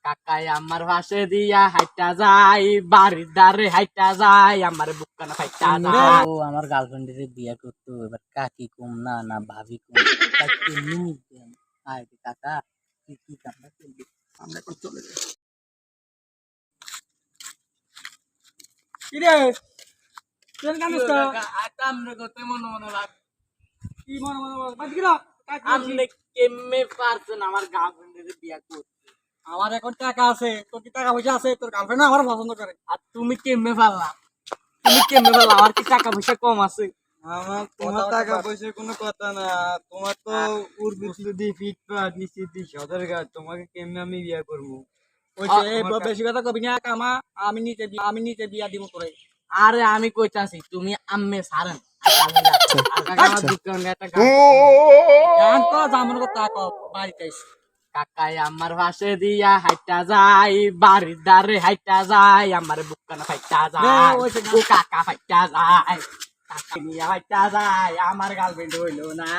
কাকাই আমার ভাসে দিয়া হাইটা যায়, বাড়ির দ্বারে হাইটা যায়, আমার বুকখানা ফাইটা যায়। ও আমার গার্লফ্রেন্ডের বিয়ে করতো, এবার কাকি কম না না ভাবি কম, কাকা কি কি কামড়া চলবে, আমরা এখন চলে যাই। কিরে তুই কেন আমরা করতে মনে মনে লাগ কি মনে মনে বাদ গিরা আপনি কেমনে পারছেন আমার গার্লফ্রেন্ডের বিয়া করতে? আমার এখন টাকা আছে, তোর কি টাকা পয়সা আছে? তোর গার্লফ্রেন্ড আমার পছন্দ করে। আর তুমি কেমনে পারলা? তুমি কেমনে পারলা? আমার কি টাকা পয়সা কম আছে? আমার তোমার টাকা পয়সার কোনো কথা না, তোমার তো উর্বুসলুদি ফিট পাট নিচে দি সদর ঘাট, তোমাকে কেমনে আমি বিয়ে করবো? বেশি কথা কবি না কামা, আমি নিচে বিয়া দিব তোরে। আরে আমি কইতাছি তুমি আম্মে সারেন গান কো জামন কথা কো বাড়িতে আইস। কাকাই আমার ভাসে দিয়া হাইটা যায়, বাড়ির দ্বারে হাইটা যায়, আমার বুকখানা ফাইটা যায়, ও কাকা ফাইটা যায়, কাকা নিয়া ফাইটা যায়, আমার গার্লফ্রেন্ড হইলো না।